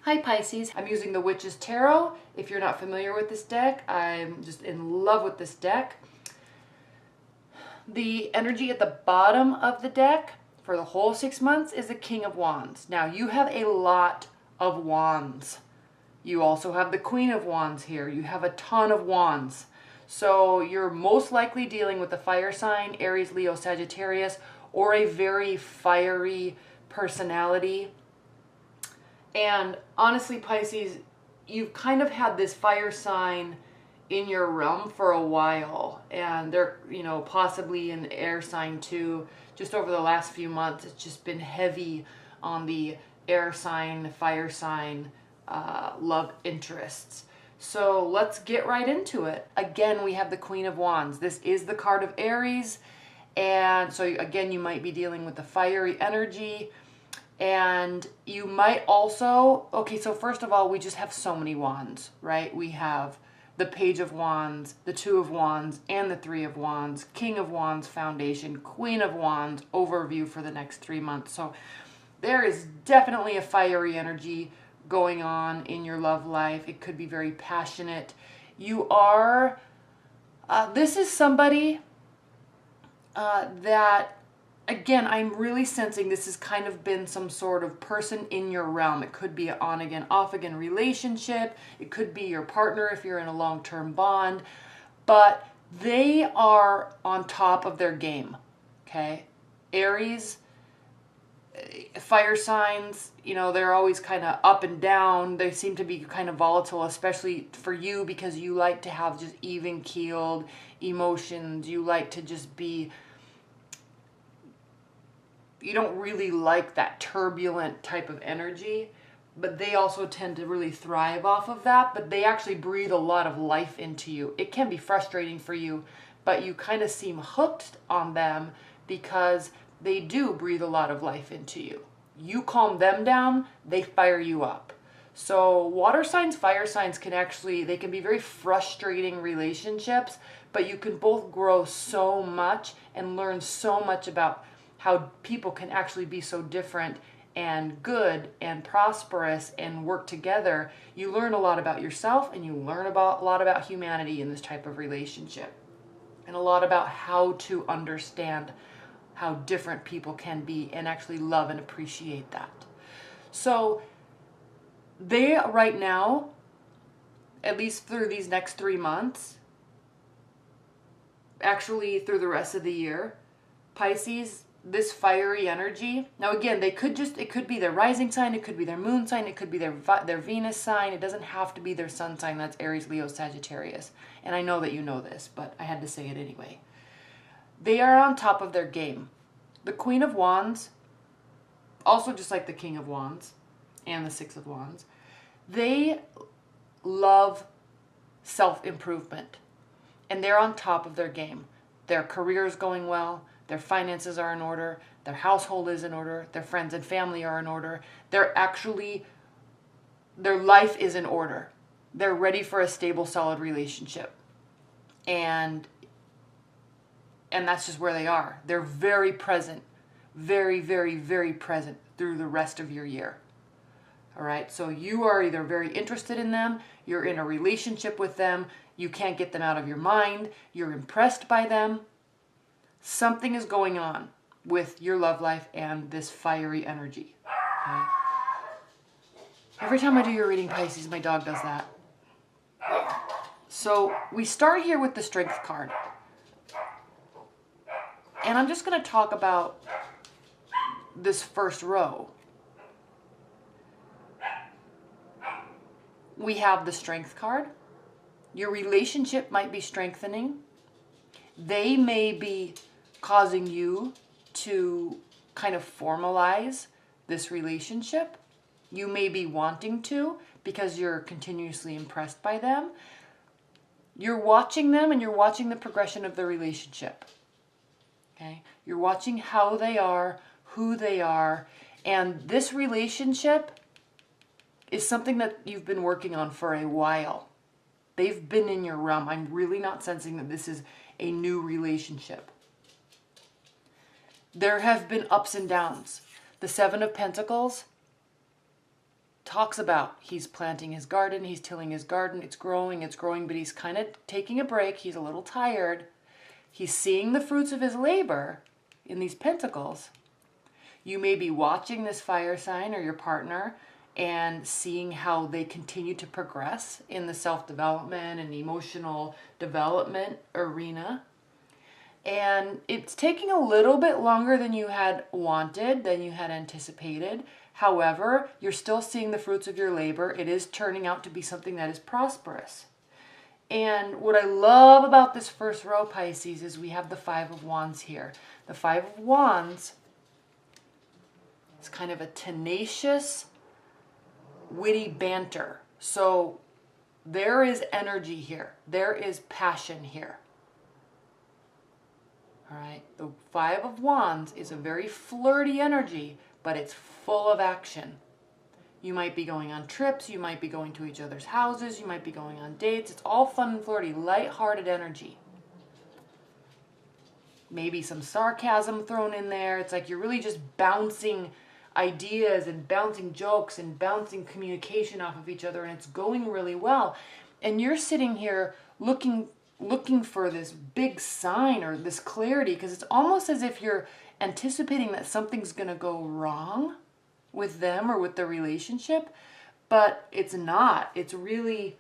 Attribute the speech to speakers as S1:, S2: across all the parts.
S1: Hi Pisces, I'm using the Witch's Tarot. If you're not familiar with this deck, I'm just in love with this deck. The energy at the bottom of the deck for the whole 6 months is the King of Wands. Now you have a lot of wands. You also have the Queen of Wands here. You have a ton of wands. So you're most likely dealing with a fire sign, Aries, Leo, Sagittarius, or a very fiery personality. And honestly, Pisces, you've kind of had this fire sign in your realm for a while, and they're, possibly an air sign too. Just over the last few months, it's just been heavy on the air sign, fire sign, love interests. So let's get right into it. Again, we have the Queen of Wands. This is the card of Aries, and so again, you might be dealing with the fiery energy. And you might also, so first of all, we just have so many wands, right? We have the Page of Wands, the Two of Wands, and the Three of Wands, King of Wands foundation, Queen of Wands overview for the next 3 months. So there is definitely a fiery energy going on in your love life. It could be very passionate. You are, this is somebody that, again, I'm really sensing this has kind of been some sort of person in your realm. It could be an on again, off again relationship. It could be your partner if you're in a long-term bond. But they are on top of their game, okay? Aries, fire signs, they're always kind of up and down. They seem to be kind of volatile, especially for you because you like to have just even-keeled emotions. You like to just be... You don't really like that turbulent type of energy, but they also tend to really thrive off of that, but they actually breathe a lot of life into you. It can be frustrating for you, but you kind of seem hooked on them because they do breathe a lot of life into you. You calm them down, they fire you up. So water signs, fire signs they can be very frustrating relationships, but you can both grow so much and learn so much about how people can actually be so different and good and prosperous and work together. You learn a lot about yourself, and you learn a lot about humanity in this type of relationship, and a lot about how to understand how different people can be and actually love and appreciate that. So they right now, at least through these next 3 months, actually through the rest of the year, Pisces, this fiery energy. Now again, it could be their rising sign, it could be their moon sign, it could be their Venus sign. It doesn't have to be their sun sign. That's Aries, Leo, Sagittarius. And I know that you know this, but I had to say it anyway. They are on top of their game. The Queen of Wands, also just like the King of Wands and the Six of Wands, they love self-improvement, and they're on top of their game. Their career is going well. Their finances are in order. Their household is in order. Their friends and family are in order. Their life is in order. They're ready for a stable, solid relationship. And that's just where they are. They're very present. Very, very, very present through the rest of your year. All right? So you are either very interested in them, you're in a relationship with them, you can't get them out of your mind, you're impressed by them. Something is going on with your love life and this fiery energy. Okay? Every time I do your reading, Pisces, my dog does that. So we start here with the Strength card. And I'm just going to talk about this first row. We have the Strength card. Your relationship might be strengthening. They may be causing you to kind of formalize this relationship. You may be wanting to because you're continuously impressed by them. You're watching them, and you're watching the progression of the relationship. Okay? You're watching how they are, who they are, and this relationship is something that you've been working on for a while. They've been in your realm. I'm really not sensing that this is a new relationship. There have been ups and downs. The Seven of Pentacles talks about he's planting his garden, he's tilling his garden, it's growing, but he's kind of taking a break. He's a little tired. He's seeing the fruits of his labor in these pentacles. You may be watching this fire sign or your partner and seeing how they continue to progress in the self-development and emotional development arena. And it's taking a little bit longer than you had wanted, than you had anticipated. However, you're still seeing the fruits of your labor. It is turning out to be something that is prosperous. And what I love about this first row, Pisces, is we have the Five of Wands here. The Five of Wands is kind of a tenacious, witty banter. So there is energy here. There is passion here. All right, the Five of Wands is a very flirty energy, but it's full of action. You might be going on trips, you might be going to each other's houses, you might be going on dates. It's all fun and flirty, light-hearted energy. Maybe some sarcasm thrown in there. It's like you're really just bouncing ideas and bouncing jokes and bouncing communication off of each other, and it's going really well. And you're sitting here looking for this big sign or this clarity, because it's almost as if you're anticipating that something's going to go wrong with them or with the relationship, but it's not. It's really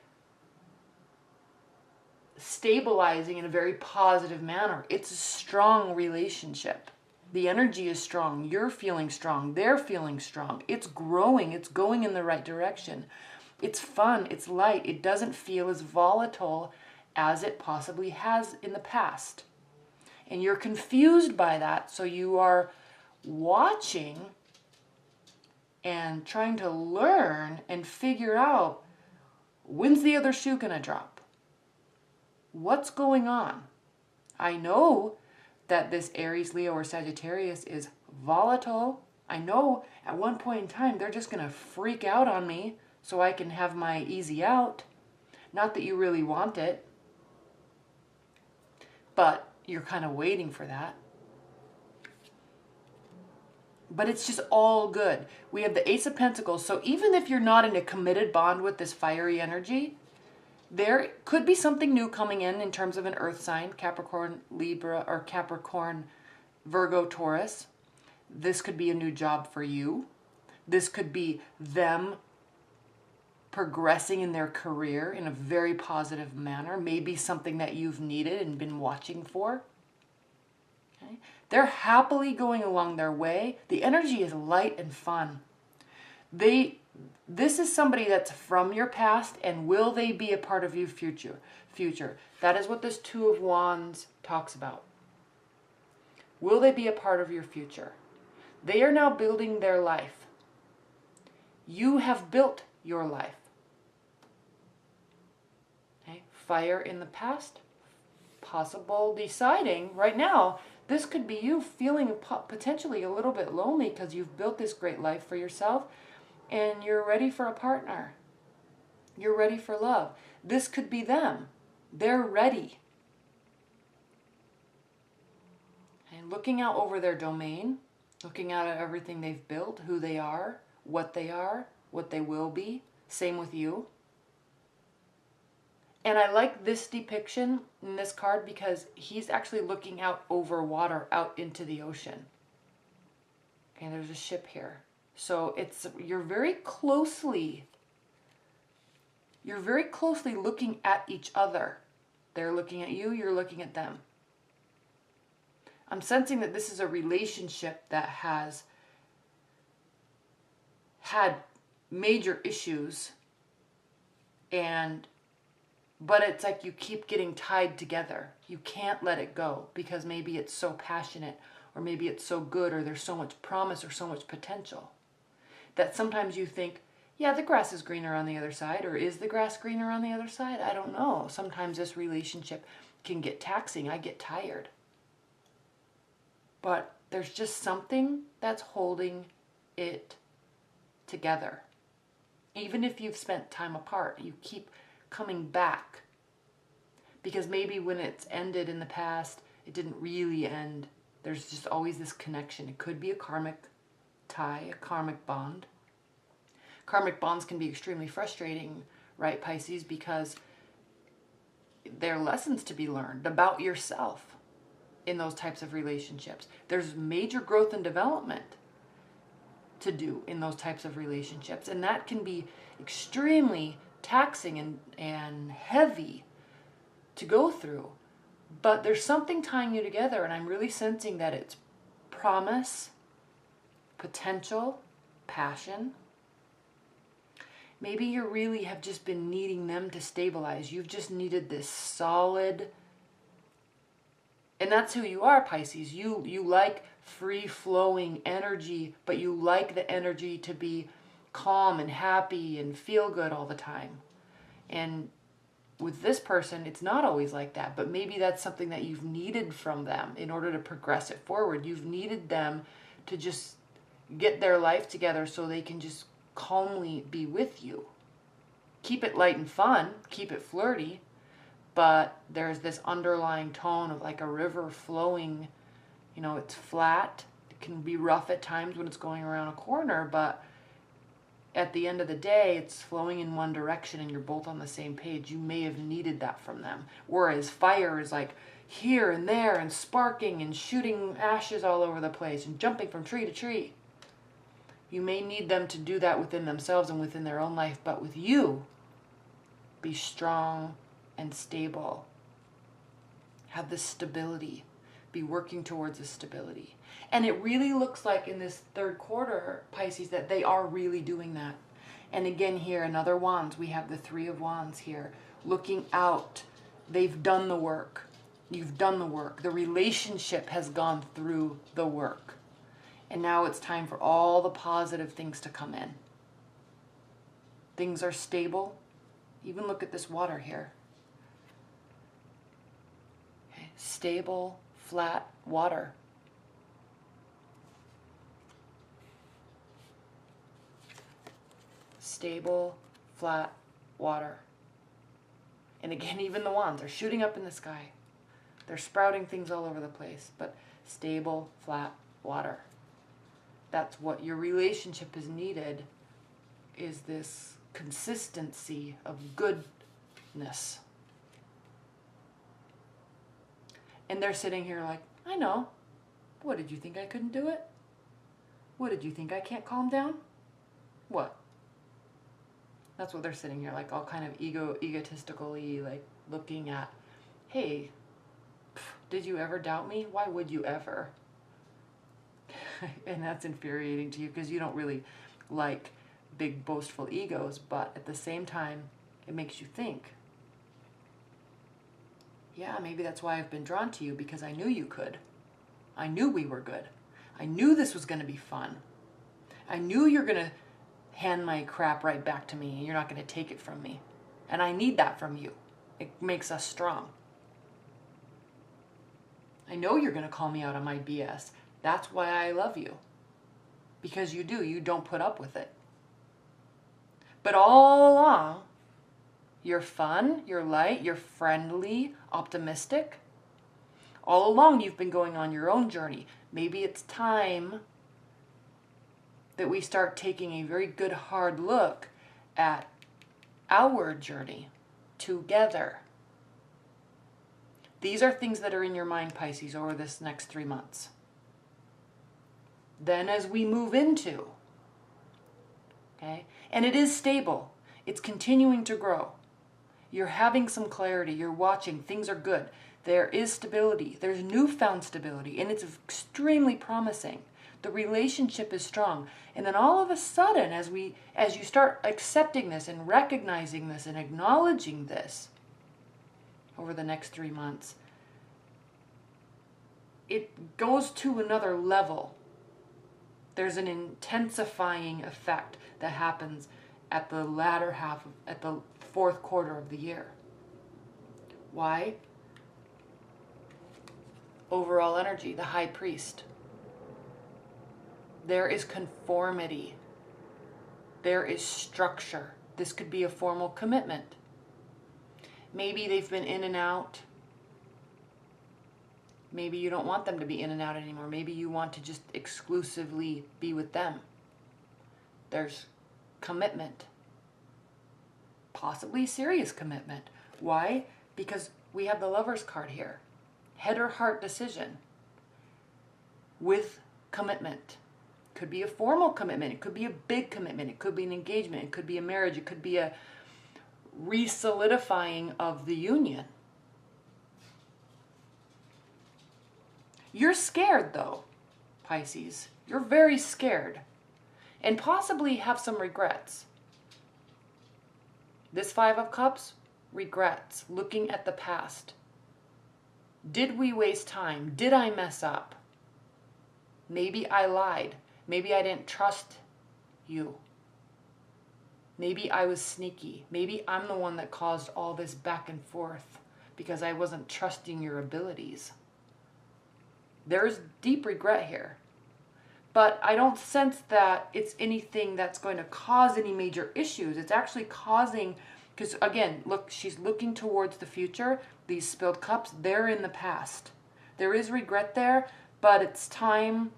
S1: stabilizing in a very positive manner. It's a strong relationship. The energy is strong. You're feeling strong. They're feeling strong. It's growing. It's going in the right direction. It's fun. It's light. It doesn't feel as volatile as it possibly has in the past. And you're confused by that, so you are watching and trying to learn and figure out, when's the other shoe gonna drop? What's going on? I know that this Aries, Leo, or Sagittarius is volatile. I know at one point in time they're just gonna freak out on me so I can have my easy out. Not that you really want it, but you're kind of waiting for that. But it's just all good. We have the Ace of Pentacles. So even if you're not in a committed bond with this fiery energy, there could be something new coming in terms of an earth sign, Capricorn, Libra, or Capricorn, Virgo, Taurus. This could be a new job for you. This could be them progressing in their career in a very positive manner. Maybe something that you've needed and been watching for. Okay? They're happily going along their way. The energy is light and fun. This is somebody that's from your past, and will they be a part of your future? That is what this Two of Wands talks about. Will they be a part of your future? They are now building their life. You have built your life. Okay? Fire in the past, possible deciding right now. This could be you feeling potentially a little bit lonely because you've built this great life for yourself and you're ready for a partner. You're ready for love. This could be them. They're ready. And looking out over their domain, looking out at everything they've built, who they are, what they will be. Same with you. And I like this depiction in this card because he's actually looking out over water, out into the ocean. Okay, there's a ship here. So you're very closely looking at each other. They're looking at you, you're looking at them. I'm sensing that this is a relationship that has had major issues, but it's like you keep getting tied together. You can't let it go because maybe it's so passionate, or maybe it's so good, or there's so much promise or so much potential that sometimes you think, yeah, the grass is greener on the other side, or is the grass greener on the other side? I don't know. Sometimes this relationship can get taxing. I get tired. But there's just something that's holding it together. Even if you've spent time apart, you keep coming back. Because maybe when it's ended in the past, it didn't really end. There's just always this connection. It could be a karmic tie, a karmic bond. Karmic bonds can be extremely frustrating, right, Pisces, because there are lessons to be learned about yourself in those types of relationships. There's major growth and development to do in those types of relationships, and that can be extremely taxing and heavy to go through. But there's something tying you together, and I'm really sensing that it's promise, potential, passion. Maybe you really have just been needing them to stabilize. You've just needed this solid, and that's who you are, Pisces. You like free-flowing energy, but you like the energy to be calm and happy and feel good all the time. And with this person, it's not always like that, but maybe that's something that you've needed from them in order to progress it forward. You've needed them to just get their life together so they can just calmly be with you. Keep it light and fun, keep it flirty, but there's this underlying tone of like a river flowing. You know, it's flat. It can be rough at times when it's going around a corner, but at the end of the day, it's flowing in one direction and you're both on the same page. You may have needed that from them. Whereas fire is like here and there and sparking and shooting ashes all over the place and jumping from tree to tree. You may need them to do that within themselves and within their own life, but with you, be strong and stable. Have this stability. Be working towards this stability. And it really looks like in this third quarter, Pisces, that they are really doing that. And again here, another wands. We have the Three of Wands here. Looking out. They've done the work. You've done the work. The relationship has gone through the work. And now it's time for all the positive things to come in. Things are stable. Even look at this water here. Okay. Stable, flat water. Stable, flat water. And again, even the wands are shooting up in the sky. They're sprouting things all over the place, but stable, flat water. That's what your relationship is needed, is this consistency of goodness. And they're sitting here like, I know. What, did you think I couldn't do it? What, did you think I can't calm down? What? That's what they're sitting here like, all kind of egotistically, like looking at, hey, did you ever doubt me? Why would you ever? And that's infuriating to you because you don't really like big boastful egos, but at the same time, it makes you think. Yeah, maybe that's why I've been drawn to you, because I knew you could. I knew we were good. I knew this was going to be fun. I knew you're going to hand my crap right back to me and you're not going to take it from me. And I need that from you. It makes us strong. I know you're going to call me out on my BS. That's why I love you. Because you do. You don't put up with it. But all along, you're fun, you're light, you're friendly, optimistic. All along, you've been going on your own journey. Maybe it's time that we start taking a very good hard look at our journey together. These are things that are in your mind, Pisces, over this next 3 months. Then as we move into, okay, and it is stable. It's continuing to grow. You're having some clarity. You're watching. Things are good. There is stability. There's newfound stability, and it's extremely promising. The relationship is strong. And then all of a sudden, as you start accepting this and recognizing this and acknowledging this over the next 3 months, it goes to another level. There's an intensifying effect that happens at the latter half, at the fourth quarter of the year. Why? Overall energy, the high priest. There is conformity. There is structure. This could be a formal commitment. Maybe they've been in and out. Maybe you don't want them to be in and out anymore. Maybe you want to just exclusively be with them. There's commitment. Possibly serious commitment. Why? Because we have the Lover's card here. Head or heart decision with commitment. Could be a formal commitment. It could be a big commitment. It could be an engagement. It could be a marriage. It could be a re-solidifying of the union. You're scared though, Pisces. You're very scared and possibly have some regrets. This Five of Cups, regrets, looking at the past. Did we waste time? Did I mess up? Maybe I lied. Maybe I didn't trust you. Maybe I was sneaky. Maybe I'm the one that caused all this back and forth because I wasn't trusting your abilities. There's deep regret here. But I don't sense that it's anything that's going to cause any major issues. It's actually causing, because again, look, she's looking towards the future. These spilled cups, they're in the past. There is regret there, but it's time.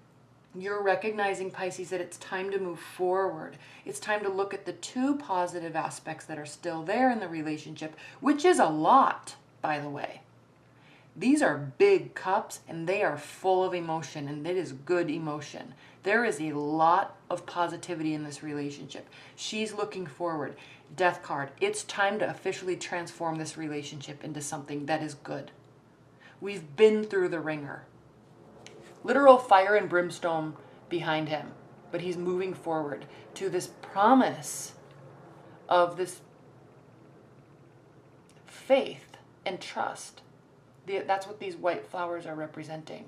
S1: You're recognizing, Pisces, that it's time to move forward. It's time to look at the two positive aspects that are still there in the relationship, which is a lot, by the way. These are big cups and they are full of emotion, and it is good emotion. There is a lot of positivity in this relationship. She's looking forward. Death card. It's time to officially transform this relationship into something that is good. We've been through the ringer. Literal fire and brimstone behind him, but he's moving forward to this promise of this faith and trust. That's what these white flowers are representing.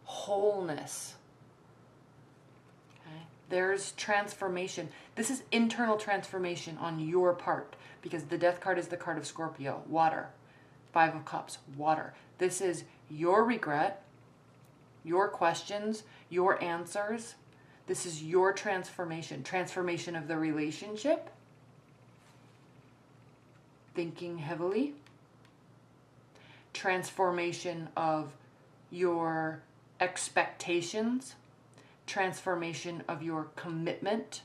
S1: Wholeness. Okay? There's transformation. This is internal transformation on your part, because the Death card is the card of Scorpio, water. Five of Cups, water. This is your regret, your questions, your answers. This is your transformation. Transformation of the relationship. Thinking heavily. Transformation of your expectations. Transformation of your commitment.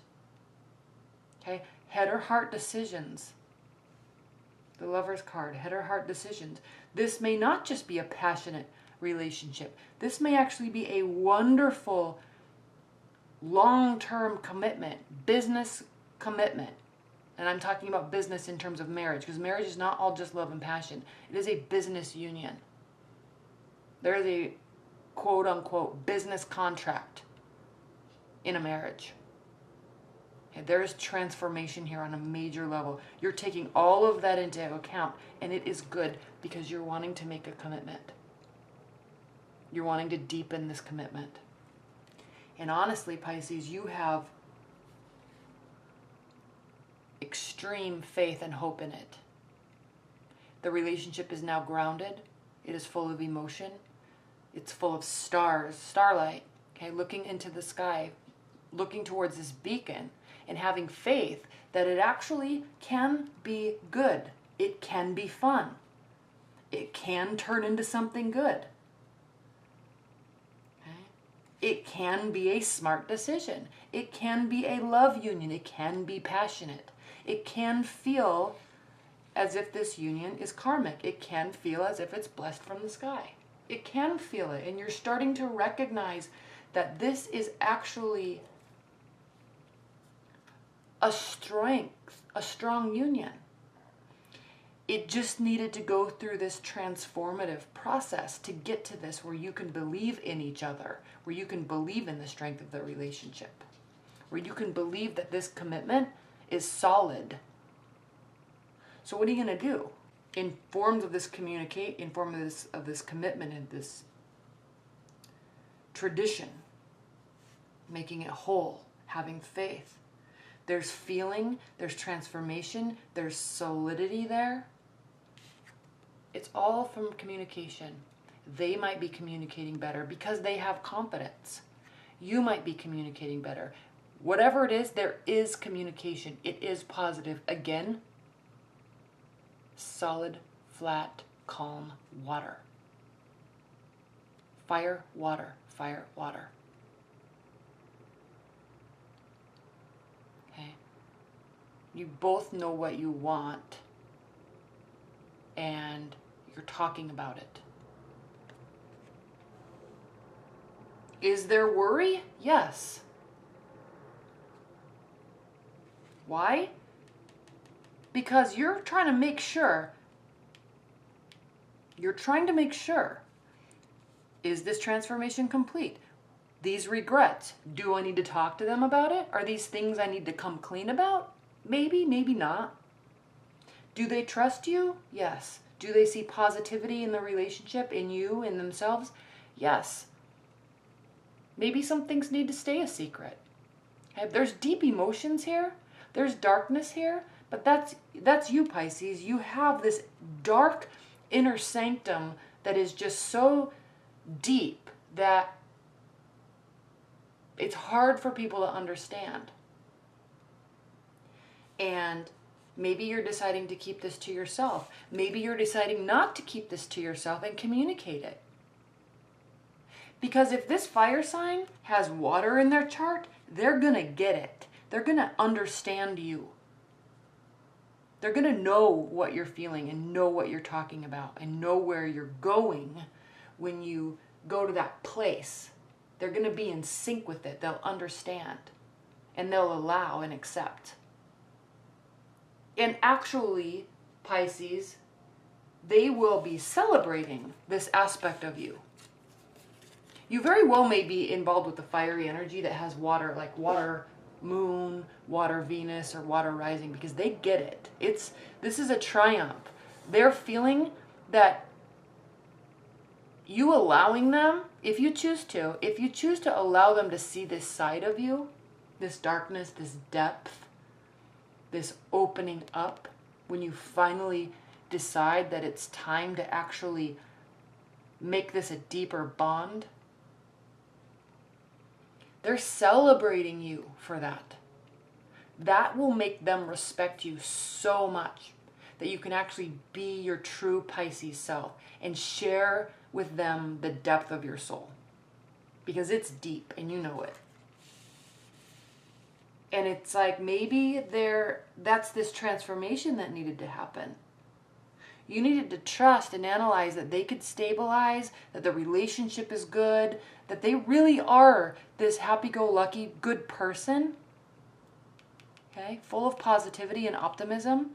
S1: Okay? Head or heart decisions. The Lover's card, head or heart decisions. This may not just be a passionate relationship. This may actually be a wonderful long-term commitment, business commitment. And I'm talking about business in terms of marriage, because marriage is not all just love and passion. It is a business union. There is a quote-unquote business contract in a marriage. Okay, there is transformation here on a major level. You're taking all of that into account, and it is good because you're wanting to make a commitment. You're wanting to deepen this commitment. And honestly, Pisces, you have extreme faith and hope in it. The relationship is now grounded. It is full of emotion. It's full of stars, starlight, okay, looking into the sky, looking towards this beacon and having faith that it actually can be good. It can be fun. It can turn into something good. It can be a smart decision. It can be a love union. It can be passionate. It can feel as if this union is karmic. It can feel as if it's blessed from the sky. It can feel it. And you're starting to recognize that this is actually a strength, a strong union. It just needed to go through this transformative process to get to this where you can believe in each other, where you can believe in the strength of the relationship, where you can believe that this commitment is solid. So what are you going to do? In forms of this in form of this commitment and this tradition, making it whole, having faith. There's feeling, there's transformation, there's solidity there. It's all from communication. They might be communicating better because they have confidence. You might be communicating better. Whatever it is, there is communication. It is positive. Again, solid, flat, calm water. Fire, water, water. Okay? You both know what you want, and you're talking about it. Is there worry? Yes. Why? Because you're trying to make sure. Is this transformation complete? These regrets, do I need to talk to them about it? Are these things I need to come clean about? Maybe, maybe not. Do they trust you? Yes. Do they see positivity in the relationship, in you, in themselves? Yes. Maybe some things need to stay a secret. Okay? There's deep emotions here. There's darkness here. But that's you, Pisces. You have this dark inner sanctum that is just so deep that it's hard for people to understand. And maybe you're deciding to keep this to yourself. Maybe you're deciding not to keep this to yourself and communicate it. Because if this fire sign has water in their chart, they're going to get it. They're going to understand you. They're going to know what you're feeling and know what you're talking about and know where you're going when you go to that place. They're going to be in sync with it. They'll understand and they'll allow and accept. And actually, Pisces, they will be celebrating this aspect of you. You very well may be involved with the fiery energy that has water, like water moon, water Venus, or water rising, because they get it. This is a triumph. They're feeling that you allowing them, if you choose to allow them to see this side of you, this darkness, this depth, this opening up, when you finally decide that it's time to actually make this a deeper bond, they're celebrating you for that. That will make them respect you so much that you can actually be your true Pisces self and share with them the depth of your soul. Because it's deep and you know it. And it's like maybe that's this transformation that needed to happen. You needed to trust and analyze that they could stabilize, that the relationship is good, that they really are this happy-go-lucky good person, okay, full of positivity and optimism,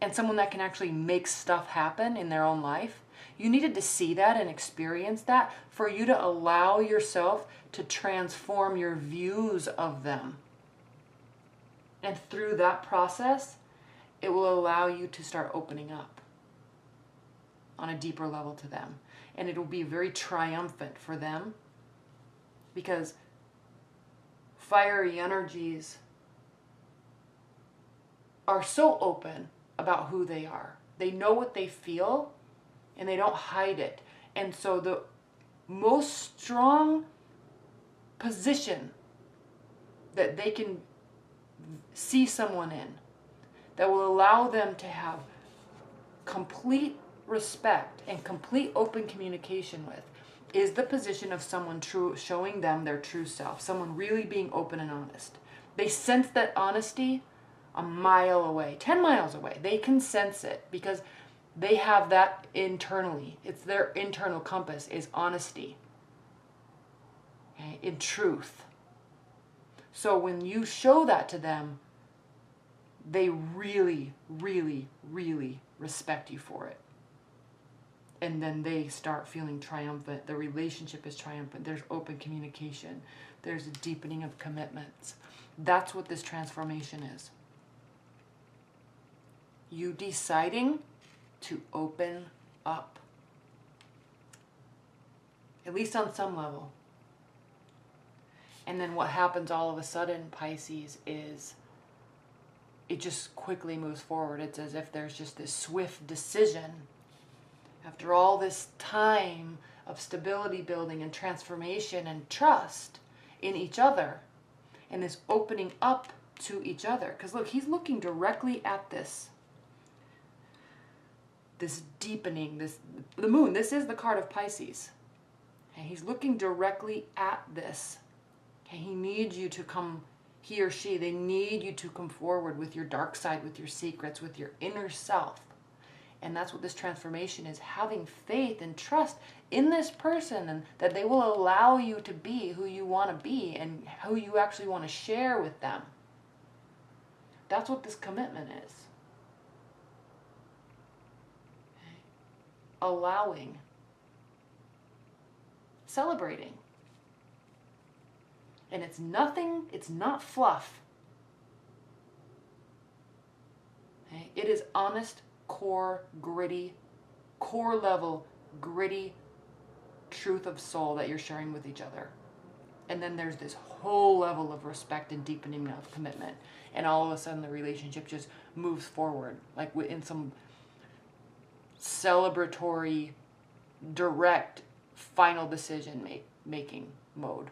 S1: and someone that can actually make stuff happen in their own life. You needed to see that and experience that for you to allow yourself to transform your views of them. And through that process, it will allow you to start opening up on a deeper level to them. And it will be very triumphant for them because fiery energies are so open about who they are. They know what they feel and they don't hide it. And so the most strong position that they can see someone in that will allow them to have complete respect and complete open communication with is the position of someone showing them their true self, someone really being open and honest. They sense that honesty a mile away, 10 miles away. They can sense it because they have that internally. It's their internal compass is honesty, okay, in truth. So when you show that to them, they really, really, really respect you for it. And then they start feeling triumphant. The relationship is triumphant. There's open communication. There's a deepening of commitments. That's what this transformation is. You deciding to open up. At least on some level. And then what happens all of a sudden, Pisces, is it just quickly moves forward. It's as if there's just this swift decision after all this time of stability building and transformation and trust in each other and this opening up to each other. Because look, he's looking directly at this deepening, the moon. This is the card of Pisces. And he's looking directly at this. And he needs you to come he or she, they need you to come forward with your dark side, with your secrets, with your inner self. And that's what this transformation is, having faith and trust in this person, and that they will allow you to be who you want to be and who you actually want to share with them. That's what this commitment is. Okay. Allowing. Celebrating. And it's nothing, it's not fluff. Okay. It is honest, core, gritty, core level, gritty truth of soul that you're sharing with each other. And then there's this whole level of respect and deepening of commitment. And all of a sudden the relationship just moves forward, like in some celebratory, direct, final decision making mode.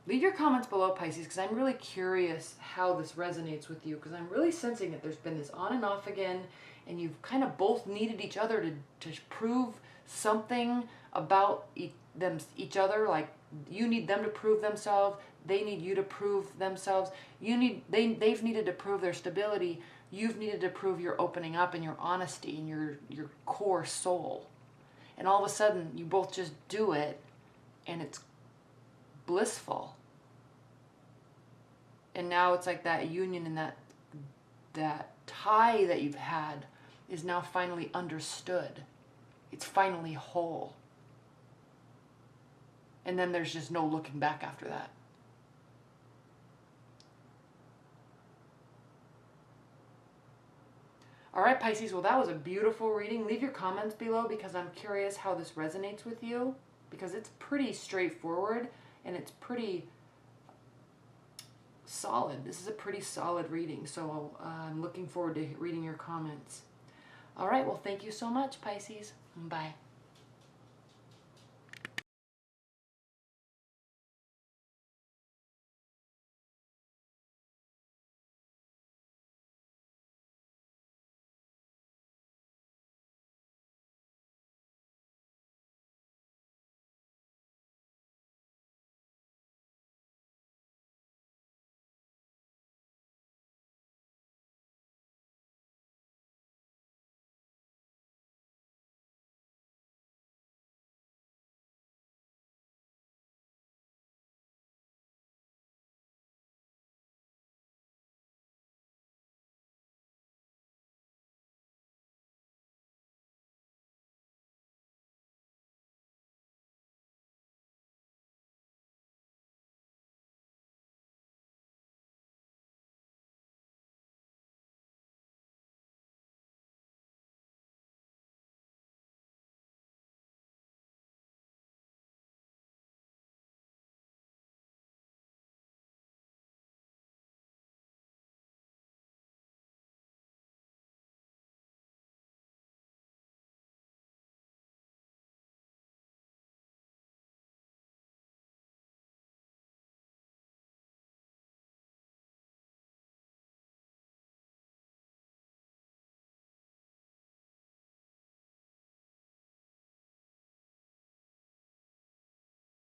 S1: Leave your comments below, Pisces, because I'm really curious how this resonates with you, because I'm really sensing that there's been this on and off again, and you've kind of both needed each other to prove something about each other. Like, you need them to prove themselves, they need you to prove themselves, they've needed to prove their stability, you've needed to prove your opening up and your honesty and your core soul. And all of a sudden, you both just do it, and it's blissful. And now it's like that union and that tie that you've had is now finally understood. It's finally whole. And then there's just no looking back after that. All right, Pisces, well, that was a beautiful reading. Leave your comments below, because I'm curious how this resonates with you, because it's pretty straightforward and it's pretty solid. This is a pretty solid reading, so I'm looking forward to reading your comments. All right, well, thank you so much, Pisces. Bye.